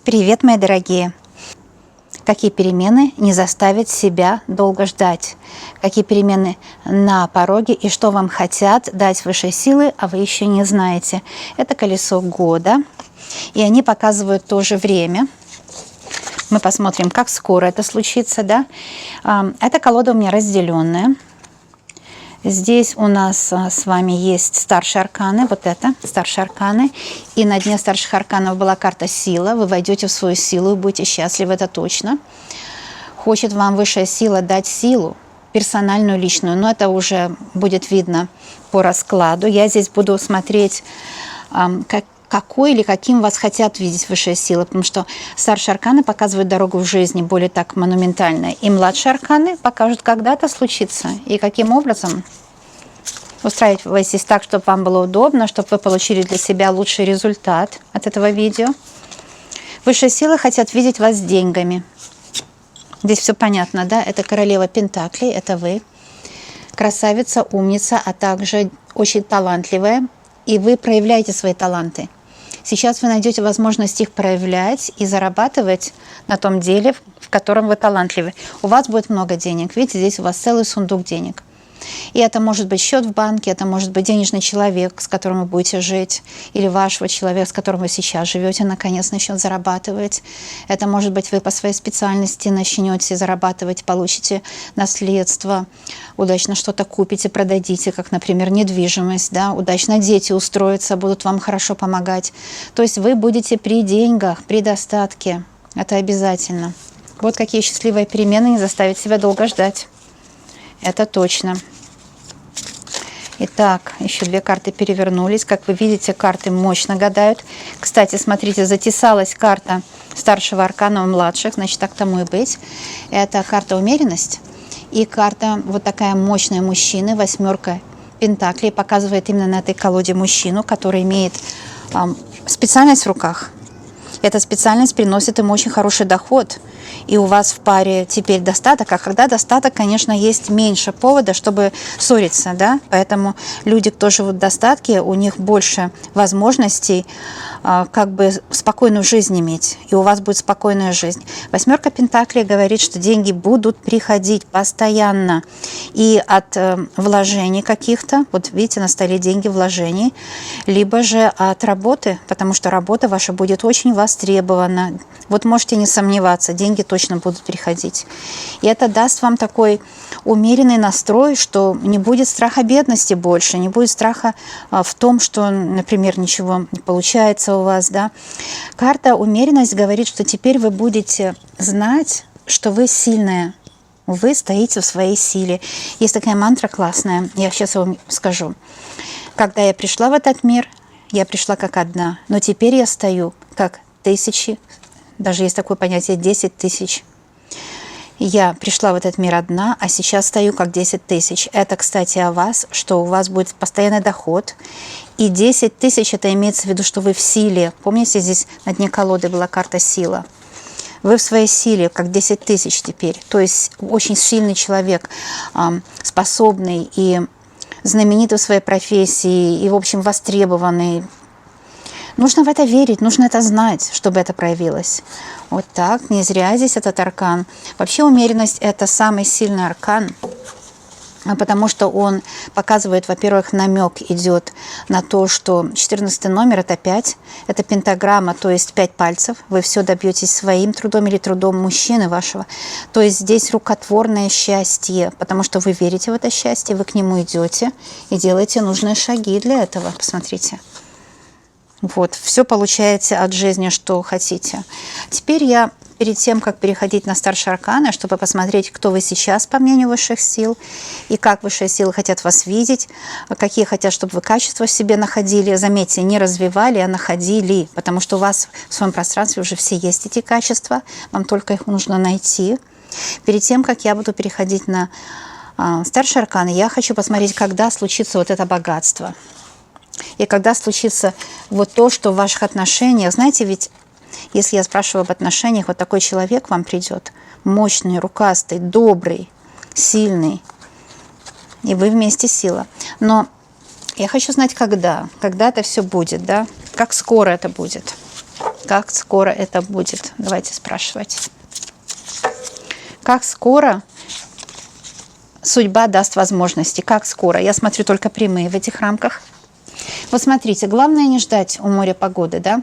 Привет, мои дорогие! Какие перемены не заставят себя долго ждать? Какие перемены на пороге и что вам хотят дать высшие силы, а вы еще не знаете? Это колесо года, и они показывают тоже время. Мы посмотрим, как скоро это случится, да? Эта колода у меня разделенная. Здесь у нас с вами есть старшие арканы, вот это старшие арканы. И на дне старших арканов была карта сила. Вы войдете в свою силу и будете счастливы, это точно. Хочет вам высшая сила дать силу, персональную, личную, но это уже будет видно по раскладу. Я здесь буду смотреть, какой или каким вас хотят видеть высшие силы, потому что старшие арканы показывают дорогу в жизни более так монументально, и младшие арканы покажут, когда это случится и каким образом. Устраивайтесь так, чтобы вам было удобно, чтобы вы получили для себя лучший результат от этого видео. Высшие силы хотят видеть вас с деньгами. Здесь все понятно, да? Это королева Пентаклей, это вы. Красавица, умница, а также очень талантливая. И вы проявляете свои таланты. Сейчас вы найдете возможность их проявлять и зарабатывать на том деле, в котором вы талантливы. У вас будет много денег. Видите, здесь у вас целый сундук денег. И это может быть счет в банке, это может быть денежный человек, с которым вы будете жить, или вашего человека, с которым вы сейчас живете, наконец начнет зарабатывать. Это может быть вы по своей специальности начнете зарабатывать, получите наследство, удачно что-то купите, продадите, как, например, недвижимость, да? Удачно дети устроятся, будут вам хорошо помогать. То есть вы будете при деньгах, при достатке. Это обязательно. Вот какие счастливые перемены не заставят себя долго ждать. Это точно. Итак, еще две карты перевернулись. Как вы видите, карты мощно гадают. Кстати, смотрите, затесалась карта старшего аркана у младших, значит, так тому и быть. Это карта умеренность. И карта вот такая мощная мужчины, восьмерка пентаклей, показывает именно на этой колоде мужчину, который имеет специальность в руках. Эта специальность приносит им очень хороший доход. И у вас в паре теперь достаток. А когда достаток, конечно, есть меньше повода, чтобы ссориться, да? Поэтому люди, кто живут в достатке, у них больше возможностей как бы спокойную жизнь иметь. И у вас будет спокойная жизнь. Восьмерка пентаклей говорит, что деньги будут приходить постоянно. И от вложений каких-то, вот видите, на столе деньги вложений, либо же от работы, потому что работа ваша будет очень востребована. Вот можете не сомневаться, деньги точно будут приходить. И это даст вам такой умеренный настрой, что не будет страха бедности больше, не будет страха в том, что, например, ничего не получается у вас. Да? Карта умеренность говорит, что теперь вы будете знать, что вы сильная. Вы стоите в своей силе. Есть такая мантра классная, я сейчас вам скажу. Когда я пришла в этот мир, я пришла как одна, но теперь я стою как тысячи, даже есть такое понятие 10 тысяч. Я пришла в этот мир одна, а сейчас стою как 10 тысяч. Это, кстати, о вас, что у вас будет постоянный доход. И 10 тысяч, это имеется в виду, что вы в силе. Помните, здесь на дне колоды была карта сила. Вы в своей силе, как 10 тысяч теперь. То есть очень сильный человек, способный и знаменитый в своей профессии, и, в общем, востребованный. Нужно в это верить, нужно это знать, чтобы это проявилось. Вот так, не зря здесь этот аркан. Вообще умеренность – это самый сильный аркан, потому что он показывает, во-первых, намек идет на то, что 14 номер – это 5, это пентаграмма, то есть 5 пальцев. Вы все добьетесь своим трудом или трудом мужчины вашего. То есть здесь рукотворное счастье, потому что вы верите в это счастье, вы к нему идете и делаете нужные шаги для этого. Посмотрите. Вот, все получаете от жизни, что хотите. Теперь я, перед тем, как переходить на старшие арканы, чтобы посмотреть, кто вы сейчас, по мнению высших сил, и как высшие силы хотят вас видеть, какие хотят, чтобы вы качества в себе находили. Заметьте, не развивали, а находили, потому что у вас в своем пространстве уже все есть эти качества, вам только их нужно найти. Перед тем, как я буду переходить на старшие арканы, я хочу посмотреть, когда случится вот это богатство. И когда случится вот то, что в ваших отношениях, знаете, ведь если я спрашиваю об отношениях, вот такой человек вам придет, мощный, рукастый, добрый, сильный, и вы вместе сила. Но я хочу знать, когда это все будет, да, как скоро это будет. Как скоро это будет? Давайте спрашивать. Как скоро судьба даст возможности? Как скоро? Я смотрю только прямые в этих рамках. Вот смотрите, главное не ждать у моря погоды, да?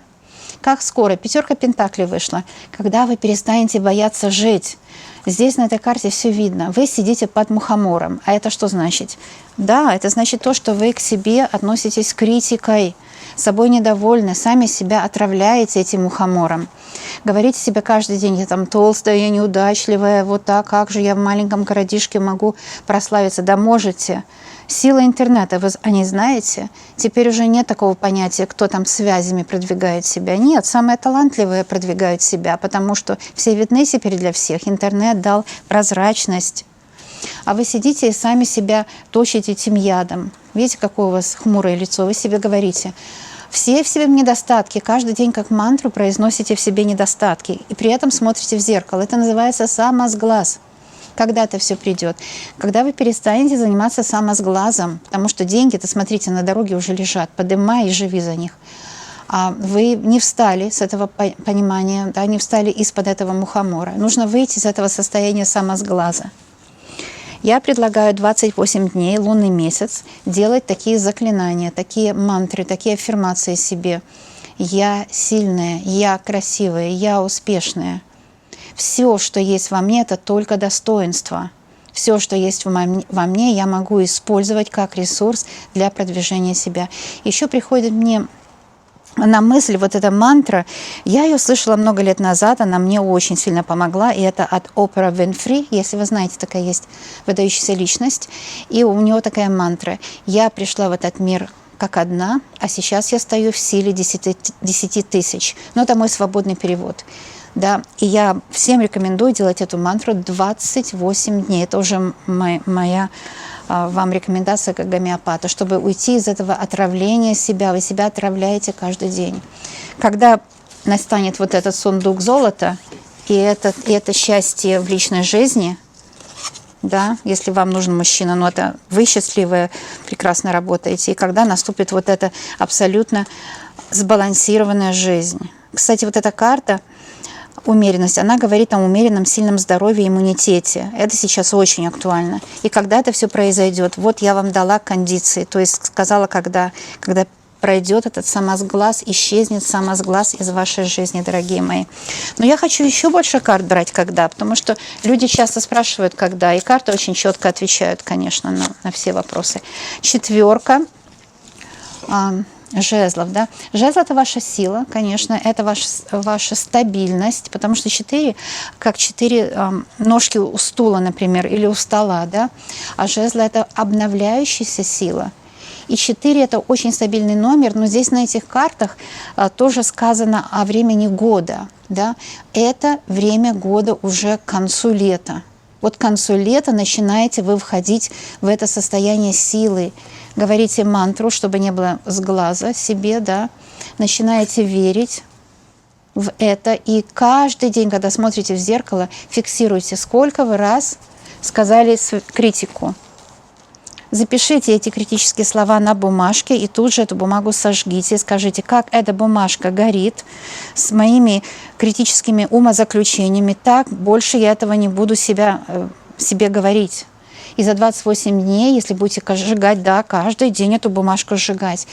Как скоро? 5 пентаклей вышла. Когда вы перестанете бояться жить. Здесь на этой карте все видно. Вы сидите под мухомором. А это что значит? Да, это значит то, что вы к себе относитесь с критикой, собой недовольны, сами себя отравляете этим мухомором. Говорите себе каждый день: я там толстая, я неудачливая, вот так, как же я в маленьком городишке могу прославиться? Да можете. Сила интернета, вы о ней знаете? Теперь уже нет такого понятия, кто там связями продвигает себя. Нет, самые талантливые продвигают себя, потому что все видны теперь для всех. Интернет дал прозрачность. А вы сидите и сами себя точите этим ядом. Видите, какое у вас хмурое лицо? Вы себе говорите: все в себе недостатки. Каждый день как мантру произносите в себе недостатки. И при этом смотрите в зеркало. Это называется самосглаз. Когда-то все придет. Когда вы перестанете заниматься самосглазом, потому что деньги-то, смотрите, на дороге уже лежат, подымай и живи за них. А вы не встали с этого понимания, да, не встали из-под этого мухомора. Нужно выйти из этого состояния самосглаза. Я предлагаю 28 дней, лунный месяц, делать такие заклинания, такие мантры, такие аффирмации себе. Я сильная, я красивая, я успешная. Все, что есть во мне, это только достоинство. Все, что есть во мне, я могу использовать как ресурс для продвижения себя. Еще приходит мне на мысль вот эта мантра. Я ее слышала много лет назад, она мне очень сильно помогла, и это от Опра Винфри, если вы знаете, такая есть выдающаяся личность, и у нее такая мантра: «Я пришла в этот мир как одна, а сейчас я стою в силе 10 тысяч». Но это мой свободный перевод. Да, и я всем рекомендую делать эту мантру 28 дней. Это уже моя вам рекомендация как гомеопата, чтобы уйти из этого отравления себя. Вы себя отравляете каждый день. Когда настанет вот этот сундук золота и это счастье в личной жизни, да, если вам нужен мужчина, но это вы счастливые, прекрасно работаете, и когда наступит вот эта абсолютно сбалансированная жизнь. Кстати, вот эта карта умеренность, она говорит о умеренном, сильном здоровье и иммунитете. Это сейчас очень актуально. И когда это все произойдет, вот я вам дала кондиции, то есть сказала, когда пройдет этот самосглаз, исчезнет самосглаз из вашей жизни, дорогие мои. Но я хочу еще больше карт брать, когда, потому что люди часто спрашивают, когда, и карты очень четко отвечают, конечно, на все вопросы. 4 жезлов, да. Жезл – это ваша сила, конечно, это ваша стабильность, потому что 4, как 4 ножки у стула, например, или у стола, да. А жезл – это обновляющаяся сила. И 4 – это очень стабильный номер, но здесь на этих картах тоже сказано о времени года, да. Это время года уже к концу лета. Вот к концу лета начинаете вы входить в это состояние силы. Говорите мантру, чтобы не было сглаза себе, да. Начинаете верить в это. И каждый день, когда смотрите в зеркало, фиксируйте, сколько вы раз сказали критику. Запишите эти критические слова на бумажке и тут же эту бумагу сожгите. Скажите, как эта бумажка горит с моими критическими умозаключениями, так больше я этого не буду себе говорить. И за 28 дней, если будете сжигать, да, каждый день эту бумажку сжигать,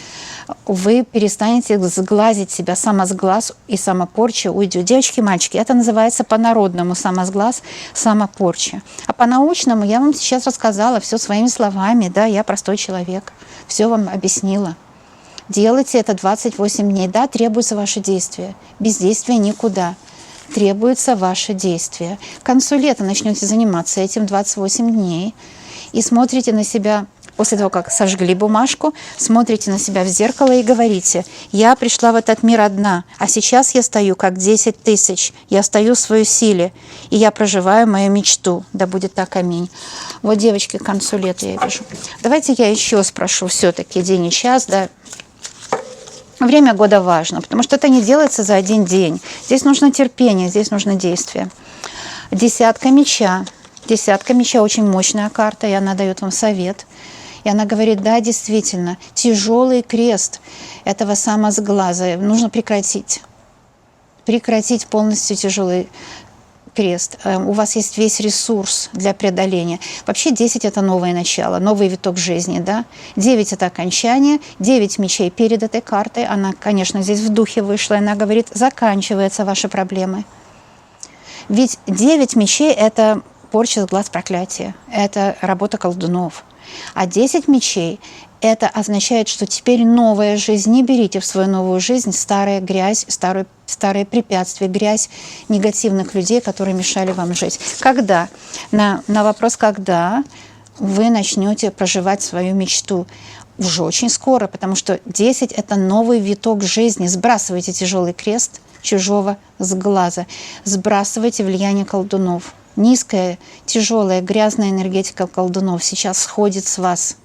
вы перестанете сглазить себя. Самосглаз и самопорча уйдет. Девочки и мальчики, это называется по-народному самосглаз, самопорча. А по-научному я вам сейчас рассказала все своими словами, да, я простой человек, все вам объяснила. Делайте это 28 дней, да, требуется ваше действие. Без действия никуда. Требуется ваше действие. К концу лета начнете заниматься этим 28 дней и смотрите на себя, после того, как сожгли бумажку, смотрите на себя в зеркало и говорите: я пришла в этот мир одна, а сейчас я стою как 10 тысяч, я стою в своей силе, и я проживаю мою мечту. Да будет так, аминь. Вот, девочки, к концу лета я вижу. Давайте я еще спрошу все-таки день и час, да. Время года важно, потому что это не делается за один день. Здесь нужно терпение, здесь нужно действие. 10 меча. 10 меча очень мощная карта, и она дает вам совет. И она говорит: да, действительно, тяжелый крест этого самосглаза нужно прекратить. прекратить полностью тяжелый крест. У вас есть весь ресурс для преодоления. Вообще 10 – это новое начало, новый виток жизни. Да? 9 – это окончание, 9 мечей перед этой картой. Она, конечно, здесь в духе вышла, и она говорит, заканчиваются ваши проблемы. Ведь 9 мечей – это порча с глаз, проклятие, это работа колдунов. А 10 мечей – это означает, что теперь новая жизнь. Не берите в свою новую жизнь старая грязь, старые препятствия, грязь негативных людей, которые мешали вам жить. Когда? На вопрос «когда» вы начнете проживать свою мечту? Уже очень скоро, потому что 10 – это новый виток жизни. Сбрасывайте тяжелый крест чужого с глаза. Сбрасывайте влияние колдунов. Низкая, тяжелая, грязная энергетика колдунов сейчас сходит с вас.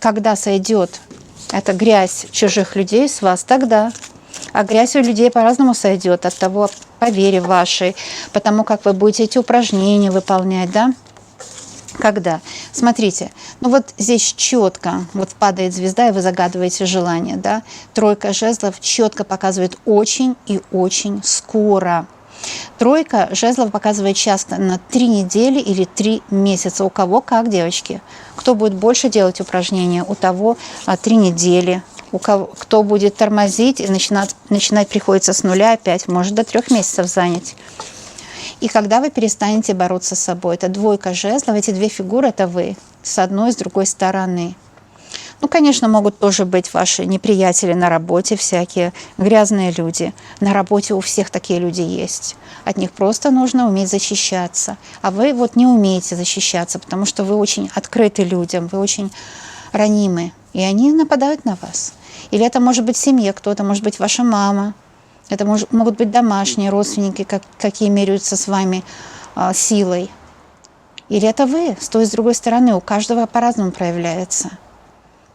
Когда сойдет эта грязь чужих людей с вас, тогда. А грязь у людей по-разному сойдет от того, по вере вашей, потому как вы будете эти упражнения выполнять, да? Когда? Смотрите, ну вот здесь четко, вот падает звезда, и вы загадываете желание, да? Тройка жезлов четко показывает очень и очень скоро. Тройка жезлов показывает часто на 3 недели или 3 месяца. У кого как, девочки. Кто будет больше делать упражнения, у того 3 недели. Кто будет тормозить и начинать приходится с нуля опять, может до 3 месяцев занять. И когда вы перестанете бороться с собой, это двойка жезлов, эти две фигуры – это вы, с одной и с другой стороны. Ну, конечно, могут тоже быть ваши неприятели на работе, всякие грязные люди. На работе у всех такие люди есть. От них просто нужно уметь защищаться. А вы вот не умеете защищаться, потому что вы очень открыты людям, вы очень ранимы. И они нападают на вас. Или это может быть в семье кто-то, может быть ваша мама. Это могут быть домашние родственники, какие меряются с вами силой. Или это вы, с той и с другой стороны. У каждого по-разному проявляется.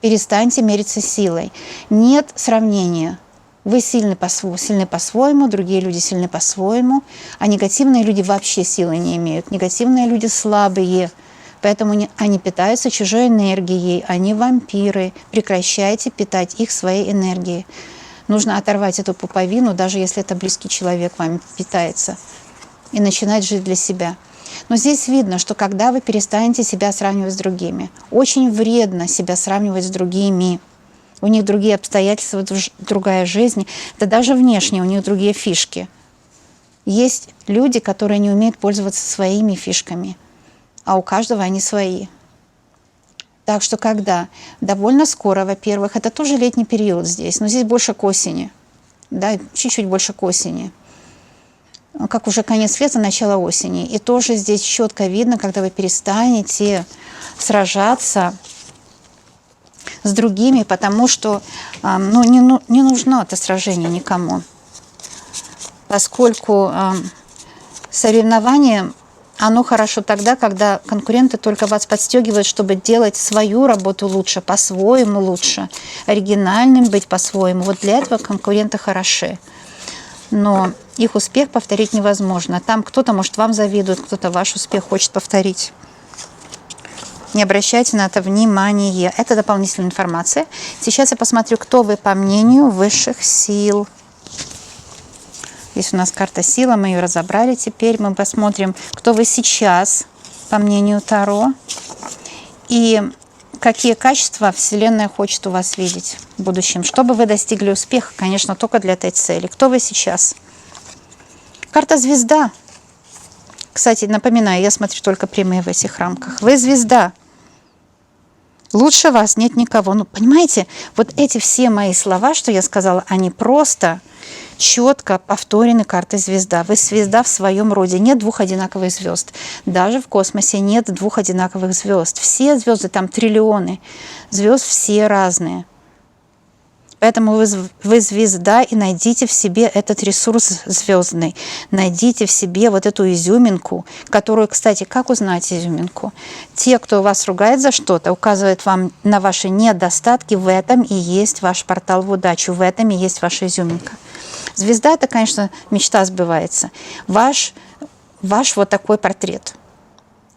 Перестаньте мериться силой. Нет сравнения. Вы сильны по-своему, другие люди сильны по-своему, а негативные люди вообще силы не имеют. Негативные люди слабые, поэтому они питаются чужой энергией, они вампиры. Прекращайте питать их своей энергией. Нужно оторвать эту пуповину, даже если это близкий человек вами питается, и начинать жить для себя. Но здесь видно, что когда вы перестанете себя сравнивать с другими, очень вредно себя сравнивать с другими. У них другие обстоятельства, другая жизнь, да даже внешне у них другие фишки. Есть люди, которые не умеют пользоваться своими фишками, а у каждого они свои. Так что когда? Довольно скоро, во-первых, это тоже летний период здесь, но здесь больше к осени, да, чуть-чуть больше к осени. Как уже конец лета, начало осени. И тоже здесь четко видно, когда вы перестанете сражаться с другими, потому что не нужно это сражение никому. Поскольку соревнование, оно хорошо тогда, когда конкуренты только вас подстегивают, чтобы делать свою работу лучше, по-своему лучше, оригинальным быть по-своему. Вот для этого конкуренты хороши. Но их успех повторить невозможно. Там кто-то, может, вам завидует, кто-то ваш успех хочет повторить. Не обращайте на это внимания. Это дополнительная информация. Сейчас я посмотрю, кто вы по мнению высших сил. Здесь у нас карта сила, мы ее разобрали. Теперь мы посмотрим, кто вы сейчас по мнению Таро. И какие качества Вселенная хочет у вас видеть в будущем. Чтобы вы достигли успеха, конечно, только для этой цели. Кто вы сейчас? Карта звезда. Кстати, напоминаю, я смотрю только прямые в этих рамках. Вы звезда. Лучше вас нет никого. Ну, понимаете, вот эти все мои слова, что я сказала, они просто четко повторены картой звезда. Вы звезда в своем роде. Нет двух одинаковых звезд. Даже в космосе нет двух одинаковых звезд. Все звезды, там триллионы звезд, все разные. Поэтому вы звезда, и найдите в себе этот ресурс звездный. Найдите в себе вот эту изюминку, которую, кстати, как узнать изюминку? Те, кто вас ругает за что-то, указывают вам на ваши недостатки, в этом и есть ваш портал в удачу, в этом и есть ваша изюминка. Звезда – это, конечно, мечта сбывается. Ваш вот такой портрет.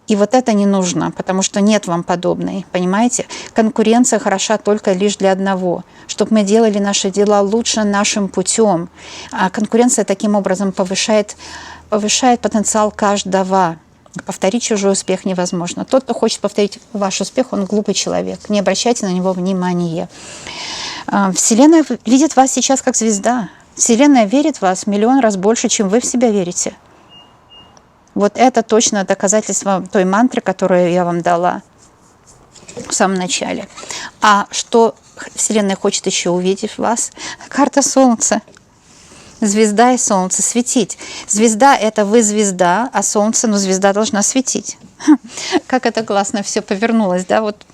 И вот это не нужно, потому что нет вам подобной, понимаете? Конкуренция хороша только лишь для одного, чтобы мы делали наши дела лучше нашим путем. А конкуренция таким образом повышает потенциал каждого. Повторить чужой успех невозможно. Тот, кто хочет повторить ваш успех, он глупый человек. Не обращайте на него внимания. Вселенная видит вас сейчас как звезда. Вселенная верит в вас миллион раз больше, чем вы в себя верите. Вот это точно доказательство той мантры, которую я вам дала в самом начале. А что Вселенная хочет еще увидеть в вас? Карта Солнца. Звезда и Солнце. Светить. Звезда – это вы звезда, а Солнце, звезда должна светить. Как это классно все повернулось, да? Вот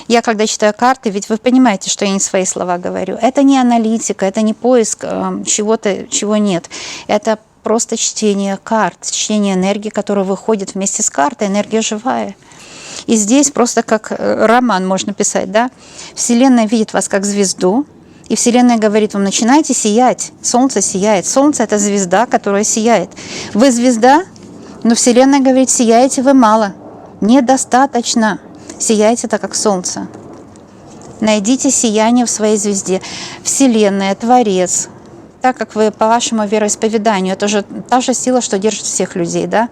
я, когда читаю карты, ведь вы понимаете, что я не свои слова говорю. Это не аналитика, это не поиск чего-то, чего нет. Это просто чтение карт, чтение энергии, которая выходит вместе с картой, энергия живая. И здесь просто как роман можно писать, да? Вселенная видит вас как звезду, и Вселенная говорит вам, начинайте сиять. Солнце сияет. Солнце – это звезда, которая сияет. Вы звезда, но Вселенная говорит, сияете вы мало. Недостаточно. Сияете так, как солнце. Найдите сияние в своей звезде. Вселенная, Творец. Так как вы по вашему вероисповеданию, это же та же сила, что держит всех людей, да?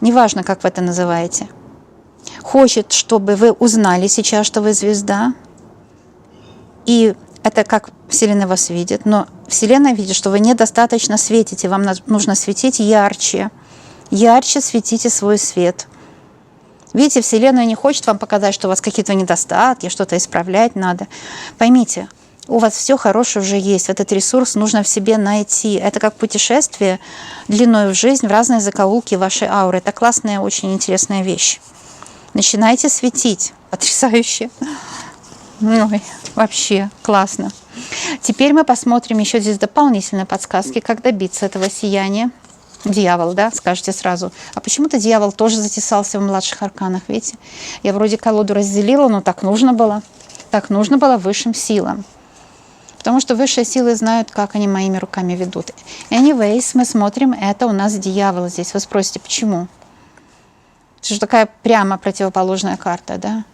Неважно, как вы это называете. Хочет, чтобы вы узнали сейчас, что вы звезда. И это как Вселенная вас видит. Но Вселенная видит, что вы недостаточно светите. Вам нужно светить ярче. Ярче светите свой свет. Видите, Вселенная не хочет вам показать, что у вас какие-то недостатки, что-то исправлять надо. Поймите, у вас все хорошее уже есть. Этот ресурс нужно в себе найти. Это как путешествие длиной в жизнь в разные закоулки вашей ауры. Это классная, очень интересная вещь. Начинайте светить. Потрясающе. Ой, вообще классно. Теперь мы посмотрим еще здесь дополнительные подсказки, как добиться этого сияния. Дьявол, да, скажете сразу. А почему-то дьявол тоже затесался в младших арканах, видите? Я вроде колоду разделила, но так нужно было. Так нужно было высшим силам. Потому что высшие силы знают, как они моими руками ведут. Anyways, мы смотрим, это у нас дьявол здесь. Вы спросите, почему? Это же такая прямо противоположная карта, да?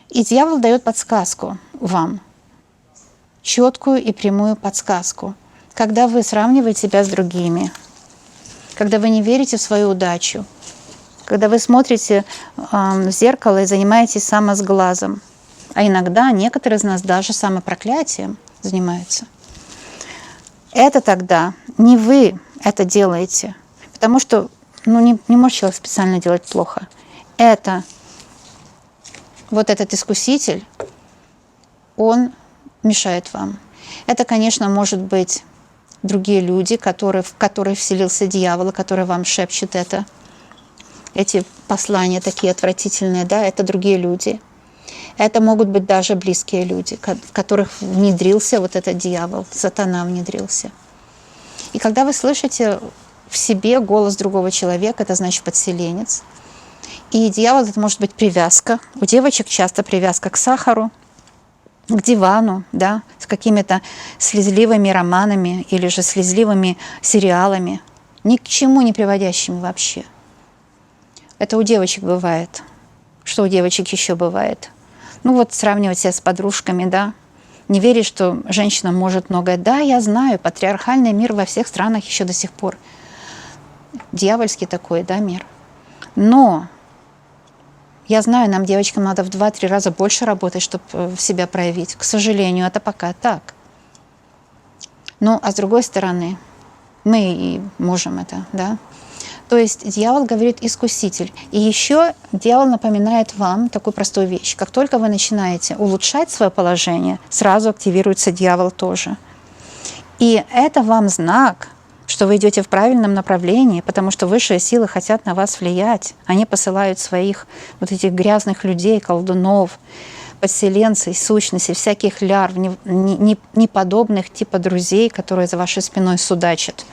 И дьявол дает подсказку вам. Четкую и прямую подсказку. Когда вы сравниваете себя с другими, когда вы не верите в свою удачу, когда вы смотрите в зеркало и занимаетесь самосглазом. А иногда некоторые из нас даже самопроклятием занимаются. Это тогда не вы это делаете, потому что не может человек специально делать плохо. Это вот этот искуситель, он мешает вам. Это, конечно, может быть другие люди, в которых вселился дьявол, которые вам шепчут это. Эти послания такие отвратительные, да, это другие люди. Это могут быть даже близкие люди, в которых внедрился вот этот дьявол, сатана внедрился. И когда вы слышите в себе голос другого человека, это значит подселенец. И дьявол — это может быть привязка. У девочек часто привязка к сахару, к дивану, да, с какими-то слезливыми романами или же слезливыми сериалами, ни к чему не приводящими вообще. Это у девочек бывает. Что у девочек еще бывает? Сравнивать себя с подружками, да, не верить, что женщина может многое. Да, я знаю, патриархальный мир во всех странах еще до сих пор. Дьявольский такой, да, мир. Но я знаю, нам, девочкам, надо в 2-3 раза больше работать, чтобы себя проявить. К сожалению, это пока так. А с другой стороны, мы и можем это, да. То есть дьявол говорит искуситель. И еще дьявол напоминает вам такую простую вещь. Как только вы начинаете улучшать свое положение, сразу активируется дьявол тоже. И это вам знак, что вы идете в правильном направлении, потому что высшие силы хотят на вас влиять. Они посылают своих вот этих грязных людей, колдунов, подселенцев, сущностей, всяких лярв, неподобных типа друзей, которые за вашей спиной судачат,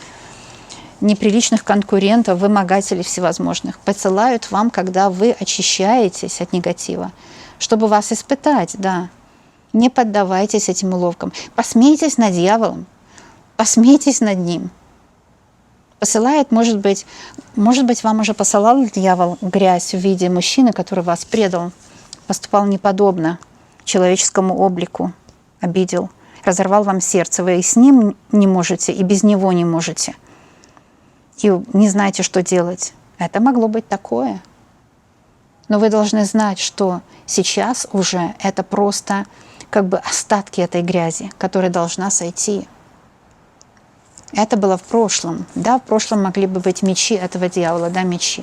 неприличных конкурентов, вымогателей всевозможных, посылают вам, когда вы очищаетесь от негатива, чтобы вас испытать, да. Не поддавайтесь этим уловкам. Посмейтесь над дьяволом, посмейтесь над ним. Посылает, может быть, вам уже посылал дьявол грязь в виде мужчины, который вас предал, поступал неподобно человеческому облику, обидел, разорвал вам сердце. Вы и с ним не можете, и без него не можете. И не знаете, что делать. Это могло быть такое. Но вы должны знать, что сейчас уже это просто как бы остатки этой грязи, которая должна сойти. Это было в прошлом. Да, в прошлом могли бы быть мечи этого дьявола, да, мечи.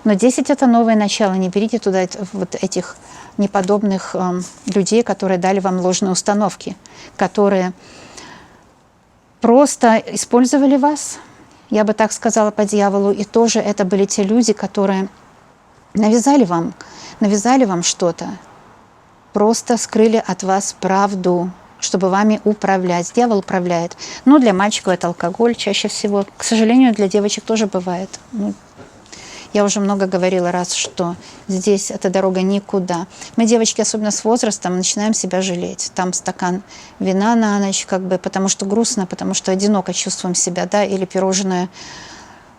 Но 10 – это новое начало. Не берите туда вот этих неподобных людей, которые дали вам ложные установки, которые просто использовали вас, я бы так сказала, по дьяволу. И тоже это были те люди, которые навязали вам что-то, просто скрыли от вас правду, чтобы вами управлять. Дьявол управляет. Но для мальчиков это алкоголь чаще всего. К сожалению, для девочек тоже бывает. Я уже много говорила раз, что здесь эта дорога никуда. Мы, девочки, особенно с возрастом, начинаем себя жалеть. Там стакан вина на ночь, как бы, потому что грустно, потому что одиноко чувствуем себя, да, или пирожное,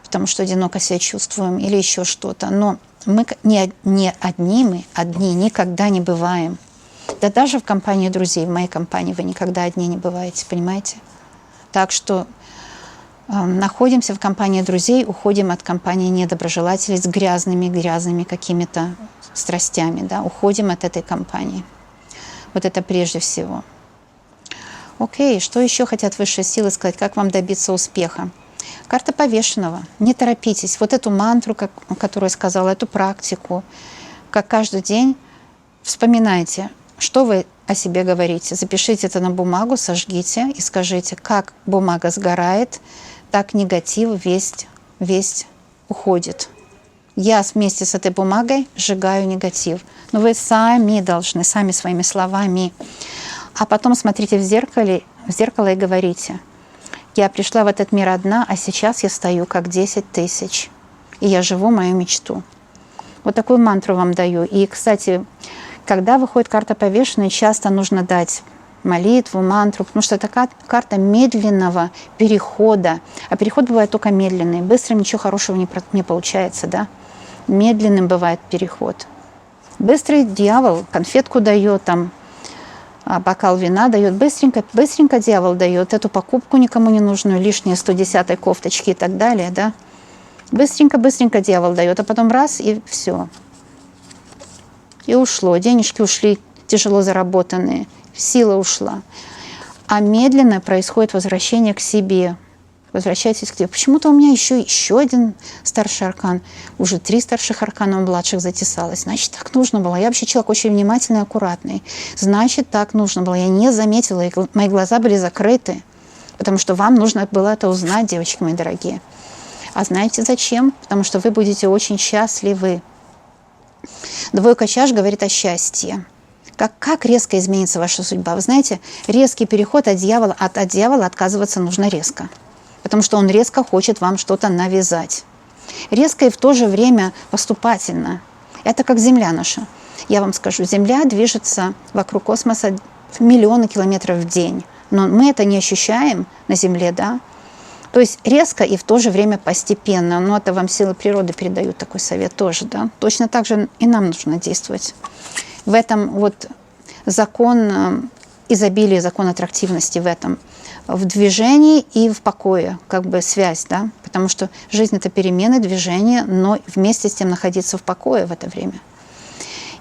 потому что одиноко себя чувствуем, или еще что-то. Но мы не одни, мы одни никогда не бываем. Да даже в компании друзей, в моей компании вы никогда одни не бываете, понимаете? Так что находимся в компании друзей, уходим от компании недоброжелателей с грязными какими-то страстями, да, уходим от этой компании. Вот это прежде всего. Окей, что еще хотят высшие силы сказать, как вам добиться успеха? Карта повешенного. Не торопитесь. Вот эту мантру, которую я сказала, эту практику, как каждый день вспоминайте, что вы о себе говорите. Запишите это на бумагу, сожгите и скажите, как бумага сгорает, так негатив весь уходит. Я вместе с этой бумагой сжигаю негатив. Но вы сами должны, сами своими словами. А потом смотрите в зеркало и говорите, я пришла в этот мир одна, а сейчас я стою как 10 тысяч. И я живу мою мечту. Вот такую мантру вам даю. И, кстати, когда выходит карта повешенной, часто нужно дать молитву, мантру, потому что это карта медленного перехода. А переход бывает только медленный. Быстрым ничего хорошего не получается, да? Медленным бывает переход. Быстрый дьявол конфетку дает, там, бокал вина дает. Быстренько дьявол дает эту покупку никому не нужную, лишние 110-й кофточки и так далее, да? Быстренько дьявол дает, а потом раз и все. И ушло. Денежки ушли, тяжело заработанные. Сила ушла. А медленно происходит возвращение к себе. Возвращайтесь к себе. Почему-то у меня еще один старший аркан. Уже 3 старших аркана у младших затесалось. Значит, так нужно было. Я вообще человек очень внимательный и аккуратный. Значит, так нужно было. Я не заметила, мои глаза были закрыты. Потому что вам нужно было это узнать, девочки мои дорогие. А знаете зачем? Потому что вы будете очень счастливы. Двойка чаш говорит о счастье. Как резко изменится ваша судьба. Вы знаете, резкий переход от дьявола отказываться нужно резко. Потому что он резко хочет вам что-то навязать. Резко и в то же время поступательно. Это как Земля наша. Я вам скажу, Земля движется вокруг космоса миллионы километров в день. Но мы это не ощущаем на Земле, да? То есть резко и в то же время постепенно. Но это вам силы природы передают такой совет тоже, да? Точно так же и нам нужно действовать. В этом вот закон изобилия, закон аттрактивности в этом. В движении и в покое, как бы связь, да? Потому что жизнь – это перемены, движение, но вместе с тем находиться в покое в это время.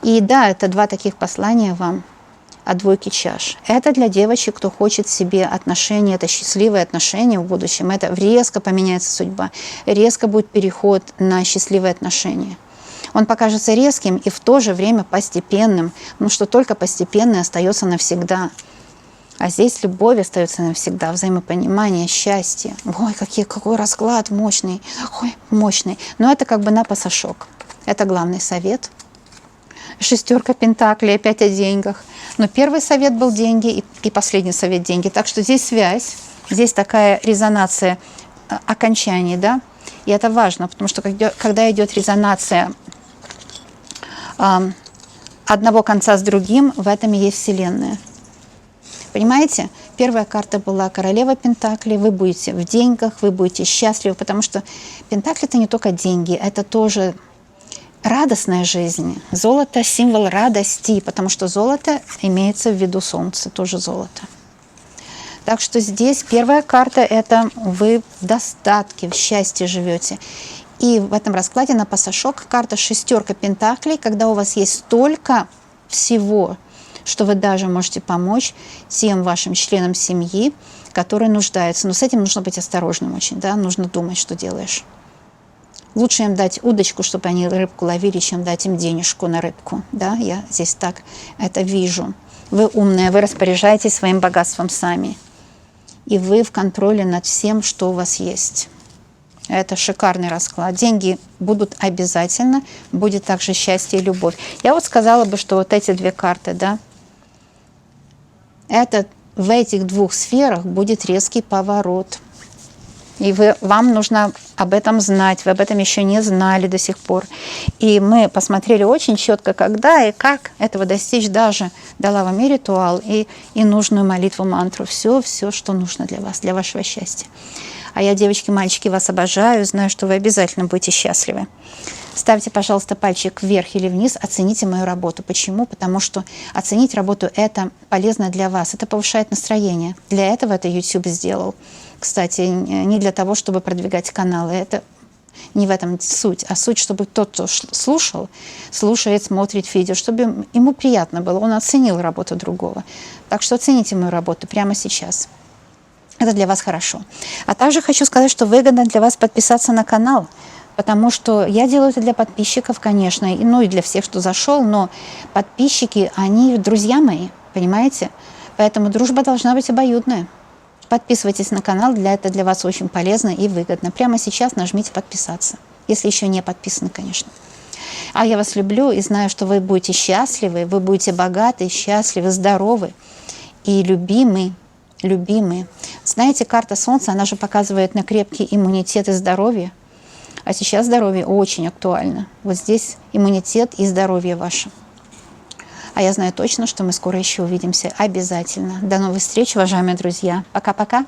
И да, это 2 таких послания вам от двойки чаш. Это для девочек, кто хочет себе отношения, это счастливые отношения в будущем. Это резко поменяется судьба, резко будет переход на счастливые отношения. Он покажется резким и в то же время постепенным, потому что только постепенное остается навсегда. А здесь любовь остается навсегда, взаимопонимание, счастье. Ой, какой расклад мощный, ой, мощный. Но это как бы на посошок. Это главный совет. 6 пентаклей, опять о деньгах. Но первый совет был деньги и последний совет деньги. Так что здесь связь, здесь такая резонация окончаний, да. И это важно, потому что когда идет резонация одного конца с другим, в этом и есть Вселенная. Понимаете? Первая карта была королева Пентаклей. Вы будете в деньгах, вы будете счастливы, потому что Пентакли – это не только деньги, это тоже радостная жизнь. Золото – символ радости, потому что золото имеется в виду солнце, тоже золото. Так что здесь первая карта – это вы в достатке, в счастье живете. И в этом раскладе на пасашок карта шестерка Пентаклей, когда у вас есть столько всего, что вы даже можете помочь тем вашим членам семьи, которые нуждаются. Но с этим нужно быть осторожным очень, да, нужно думать, что делаешь. Лучше им дать удочку, чтобы они рыбку ловили, чем дать им денежку на рыбку. Да, я здесь так это вижу. Вы умные, вы распоряжаетесь своим богатством сами. И вы в контроле над всем, что у вас есть. Это шикарный расклад. Деньги будут обязательно, будет также счастье и любовь. Я вот сказала бы, что вот эти две карты, да, это в этих двух сферах будет резкий поворот. И вам нужно об этом знать, вы об этом еще не знали до сих пор. И мы посмотрели очень четко, когда и как этого достичь. Даже дала вам и ритуал, и нужную молитву, мантру. Все, что нужно для вас, для вашего счастья. А я, девочки, мальчики, вас обожаю, знаю, что вы обязательно будете счастливы. Ставьте, пожалуйста, пальчик вверх или вниз, оцените мою работу. Почему? Потому что оценить работу – это полезно для вас, это повышает настроение. Для этого это YouTube сделал. Кстати, не для того, чтобы продвигать каналы, это не в этом суть, а суть, чтобы тот, кто слушает, смотрит видео, чтобы ему приятно было, он оценил работу другого. Так что оцените мою работу прямо сейчас. Это для вас хорошо. А также хочу сказать, что выгодно для вас подписаться на канал, потому что я делаю это для подписчиков, конечно, ну и для всех, кто зашел, но подписчики, они друзья мои, понимаете? Поэтому дружба должна быть обоюдная. Подписывайтесь на канал, это для вас очень полезно и выгодно. Прямо сейчас нажмите «Подписаться», если еще не подписаны, конечно. А я вас люблю и знаю, что вы будете счастливы, вы будете богаты, счастливы, здоровы и любимы. Знаете, карта Солнца, она же показывает на крепкий иммунитет и здоровье. А сейчас здоровье очень актуально. Вот здесь иммунитет и здоровье ваше. А я знаю точно, что мы скоро еще увидимся. Обязательно. До новых встреч, уважаемые друзья. Пока-пока.